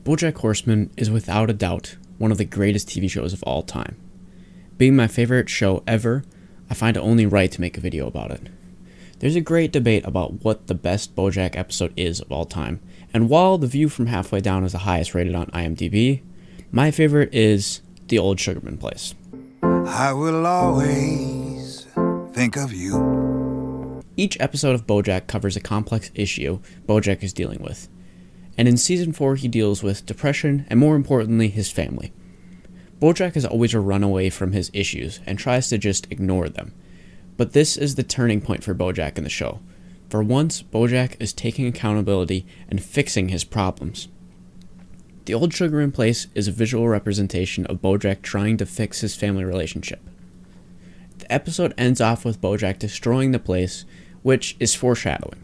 BoJack Horseman is without a doubt one of the greatest TV shows of all time. Being my favorite show ever, I find it only right to make a video about it. There's a great debate about what the best BoJack episode is of all time, and while The View from Halfway Down is the highest rated on IMDb, my favorite is The Old Sugarman Place. I will always think of you. Each episode of BoJack covers a complex issue BoJack is dealing with. And in Season 4 he deals with depression and, more importantly, his family. BoJack is always a runaway from his issues and tries to just ignore them. But this is the turning point for BoJack in the show. For once, BoJack is taking accountability and fixing his problems. The Old Sugarman Place is a visual representation of BoJack trying to fix his family relationship. The episode ends off with BoJack destroying the place, which is foreshadowing.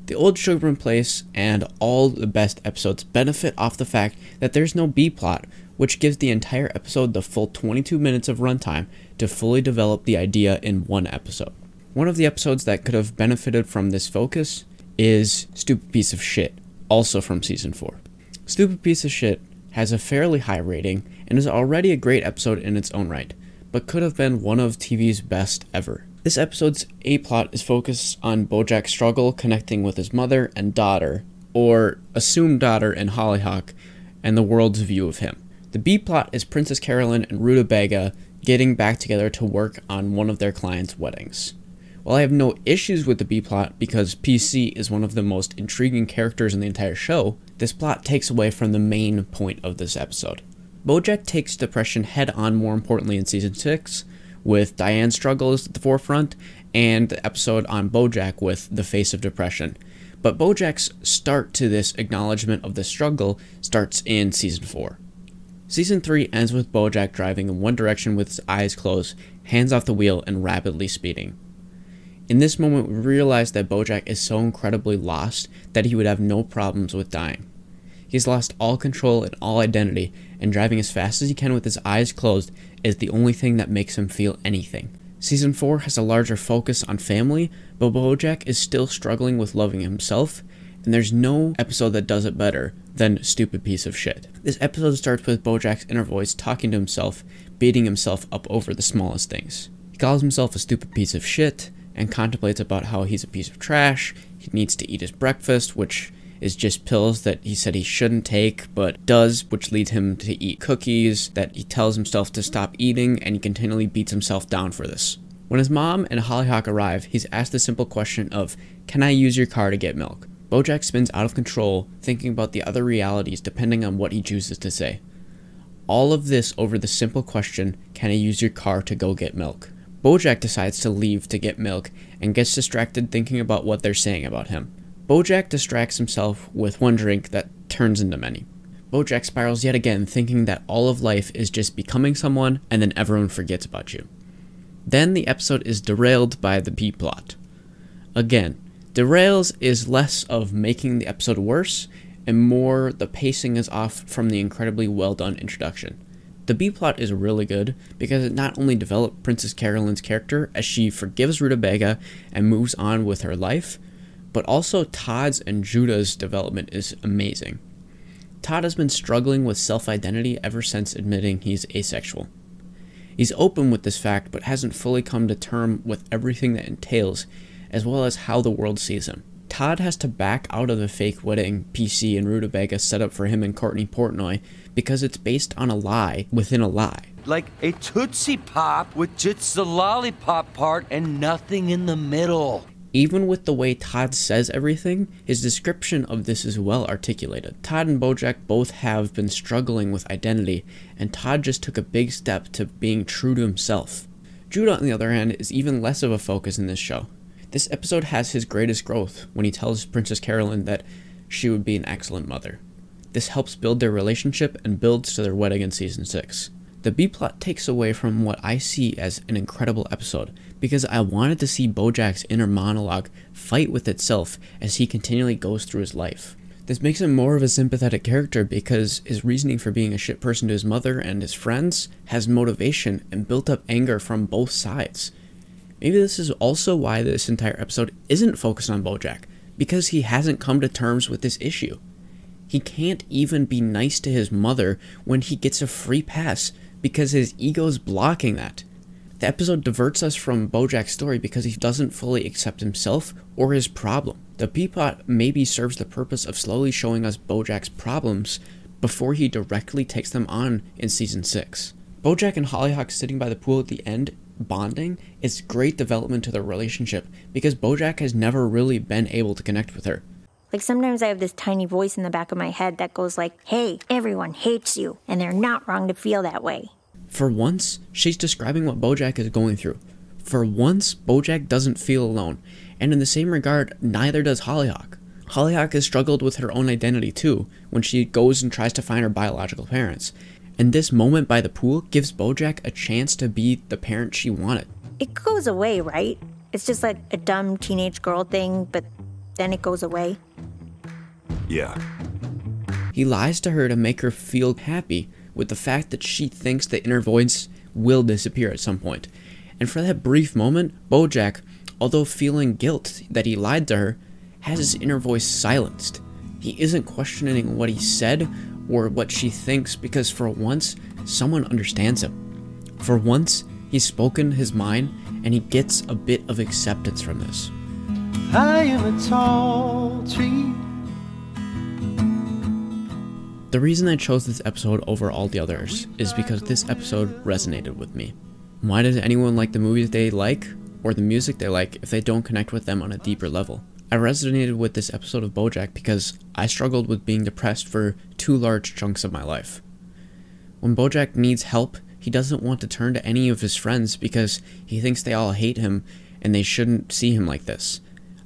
The Old Sugarman Place and all the best episodes benefit off the fact that there's no B-plot, which gives the entire episode the full 22 minutes of runtime to fully develop the idea in one episode. One of the episodes that could have benefited from this focus is Stupid Piece of Shit, also from Season 4. Stupid Piece of Shit has a fairly high rating and is already a great episode in its own right, but could have been one of TV's best ever. This episode's A-plot is focused on BoJack's struggle connecting with his mother and daughter, or assumed daughter in Hollyhock, and the world's view of him. The B-plot is Princess Carolyn and Rutabaga getting back together to work on one of their clients' weddings. While I have no issues with the B-plot because PC is one of the most intriguing characters in the entire show, this plot takes away from the main point of this episode. BoJack takes depression head-on, more importantly in Season 6, with Diane's struggles at the forefront, and the episode on BoJack with the face of depression. But BoJack's start to this acknowledgement of the struggle starts in Season 4. Season 3 ends with BoJack driving in one direction with his eyes closed, hands off the wheel, and rapidly speeding. In this moment, we realize that BoJack is so incredibly lost that he would have no problems with dying. He's lost all control and all identity, and driving as fast as he can with his eyes closed is the only thing that makes him feel anything. Season 4 has a larger focus on family, but BoJack is still struggling with loving himself, and there's no episode that does it better than Stupid Piece of Shit. This episode starts with BoJack's inner voice talking to himself, beating himself up over the smallest things. He calls himself a stupid piece of shit, and contemplates about how he's a piece of trash, he needs to eat his breakfast, which is just pills that he said he shouldn't take, but does, which leads him to eat cookies that he tells himself to stop eating, and he continually beats himself down for this. When his mom and Hollyhock arrive, he's asked the simple question of, "Can I use your car to get milk?" BoJack spins out of control, thinking about the other realities depending on what he chooses to say. All of this over the simple question, "Can I use your car to go get milk?" BoJack decides to leave to get milk, and gets distracted thinking about what they're saying about him. BoJack distracts himself with one drink that turns into many. BoJack spirals yet again, thinking that all of life is just becoming someone, and then everyone forgets about you. Then the episode is derailed by the B-plot. Again, derails is less of making the episode worse, and more the pacing is off from the incredibly well done introduction. The B-plot is really good because it not only developed Princess Carolyn's character as she forgives Rutabaga and moves on with her life, but also Todd's and Judah's development is amazing. Todd has been struggling with self-identity ever since admitting he's asexual. He's open with this fact, but hasn't fully come to terms with everything that entails, as well as how the world sees him. Todd has to back out of the fake wedding PC and Rutabaga set up for him and Courtney Portnoy because it's based on a lie within a lie. Like a Tootsie Pop with just the lollipop part and nothing in the middle. Even with the way Todd says everything, his description of this is well articulated. Todd and BoJack both have been struggling with identity, and Todd just took a big step to being true to himself. Judah, on the other hand, is even less of a focus in this show. This episode has his greatest growth when he tells Princess Carolyn that she would be an excellent mother. This helps build their relationship and builds to their wedding in Season 6. The B-plot takes away from what I see as an incredible episode, because I wanted to see BoJack's inner monologue fight with itself as he continually goes through his life. This makes him more of a sympathetic character because his reasoning for being a shit person to his mother and his friends has motivation and built up anger from both sides. Maybe this is also why this entire episode isn't focused on BoJack, because he hasn't come to terms with this issue. He can't even be nice to his mother when he gets a free pass because his ego's blocking that. The episode diverts us from Bojack's story because he doesn't fully accept himself or his problem. The Peapod maybe serves the purpose of slowly showing us Bojack's problems before he directly takes them on in season 6. Bojack and Hollyhock sitting by the pool at the end, bonding, is great development to their relationship because Bojack has never really been able to connect with her. Like sometimes I have this tiny voice in the back of my head that goes like, hey, everyone hates you, and they're not wrong to feel that way. For once, she's describing what Bojack is going through. For once, Bojack doesn't feel alone, and in the same regard, neither does Hollyhock. Hollyhock has struggled with her own identity too, when she goes and tries to find her biological parents. And this moment by the pool gives Bojack a chance to be the parent she wanted. It goes away, right? It's just like a dumb teenage girl thing, but then it goes away. Yeah. He lies to her to make her feel happy with the fact that she thinks the inner voice will disappear at some point. And for that brief moment, Bojack, although feeling guilt that he lied to her, has his inner voice silenced. He isn't questioning what he said or what she thinks because for once, someone understands him. For once, he's spoken his mind and he gets a bit of acceptance from this. I am a tall tree. The reason I chose this episode over all the others is because this episode resonated with me. Why does anyone like the movies they like or the music they like if they don't connect with them on a deeper level? I resonated with this episode of Bojack because I struggled with being depressed for 2 large chunks of my life. When Bojack needs help, he doesn't want to turn to any of his friends because he thinks they all hate him and they shouldn't see him like this.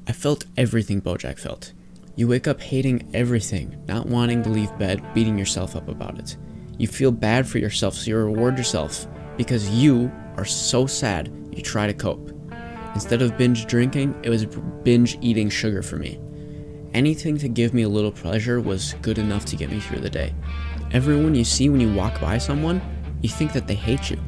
I felt everything Bojack felt. You wake up hating everything, not wanting to leave bed, beating yourself up about it. You feel bad for yourself, so you reward yourself because you are so sad you try to cope. Instead of binge drinking, it was binge eating sugar for me. Anything to give me a little pleasure was good enough to get me through the day. Everyone you see when you walk by someone, you think that they hate you.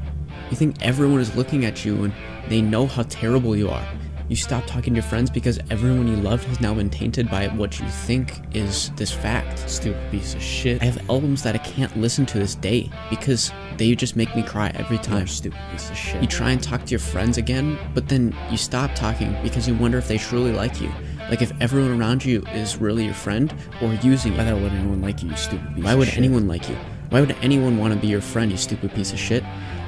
You think everyone is looking at you and they know how terrible you are. You stop talking to your friends because everyone you loved has now been tainted by what you think is this fact. Stupid piece of shit. I have albums that I can't listen to this day because they just make me cry every time. Stupid piece of shit. You try and talk to your friends again, but then you stop talking because you wonder if they truly like you. Like if everyone around you is really your friend or using you. Why would anyone like you, you stupid piece of shit? Why would anyone like you? Why would anyone want to be your friend, you stupid piece of shit?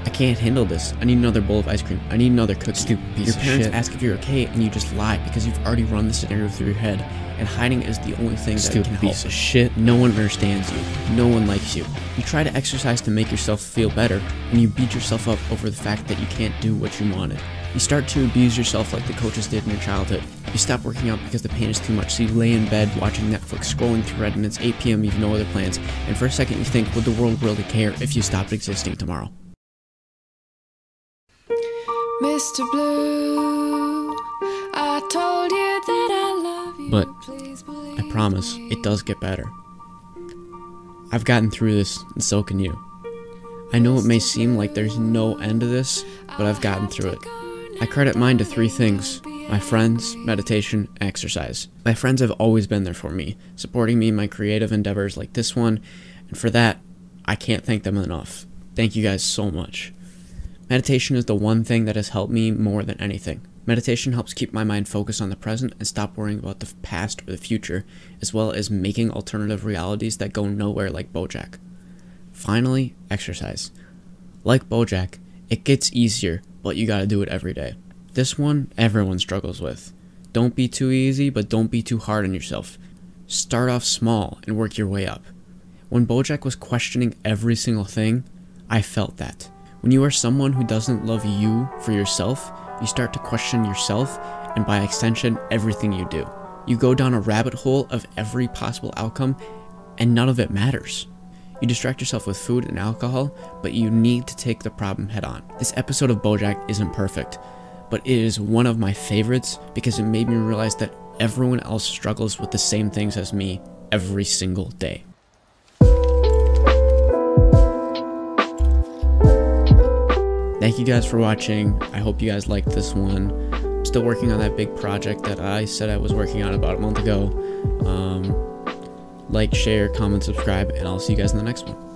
I can't handle this. I need another bowl of ice cream. I need another cookie. Stupid piece of shit. Your parents ask if you're okay and you just lie because you've already run the scenario through your head. And hiding is the only thing that can help. Stupid piece of shit. No one understands you. No one likes you. You try to exercise to make yourself feel better and you beat yourself up over the fact that you can't do what you wanted. You start to abuse yourself like the coaches did in your childhood. You stop working out because the pain is too much, so you lay in bed watching Netflix, scrolling through Reddit, and it's 8 p.m. you have no other plans. And for a second you think, would the world really care if you stopped existing tomorrow? Mr. Blue, I told you that I love you. But I promise, it does get better. I've gotten through this, and so can you. I know it may seem like there's no end to this, but I've gotten through it. I credit mine to 3 things: my friends, meditation, and exercise. My friends have always been there for me, supporting me in my creative endeavors like this one, and for that, I can't thank them enough. Thank you guys so much. Meditation is the one thing that has helped me more than anything. Meditation helps keep my mind focused on the present and stop worrying about the past or the future, as well as making alternative realities that go nowhere like Bojack. Finally, exercise. Like Bojack, it gets easier, but you gotta do it every day. This one, everyone struggles with. Don't be too easy, but don't be too hard on yourself. Start off small and work your way up. When Bojack was questioning every single thing, I felt that. When you are someone who doesn't love you for yourself, you start to question yourself and by extension, everything you do. You go down a rabbit hole of every possible outcome and none of it matters. You distract yourself with food and alcohol, but you need to take the problem head on. This episode of Bojack isn't perfect, but it is one of my favorites because it made me realize that everyone else struggles with the same things as me every single day. Thank you guys for watching. I hope you guys liked this one. I'm still working on that big project that I said I was working on about a month ago. like, share, comment, subscribe, and I'll see you guys in the next one.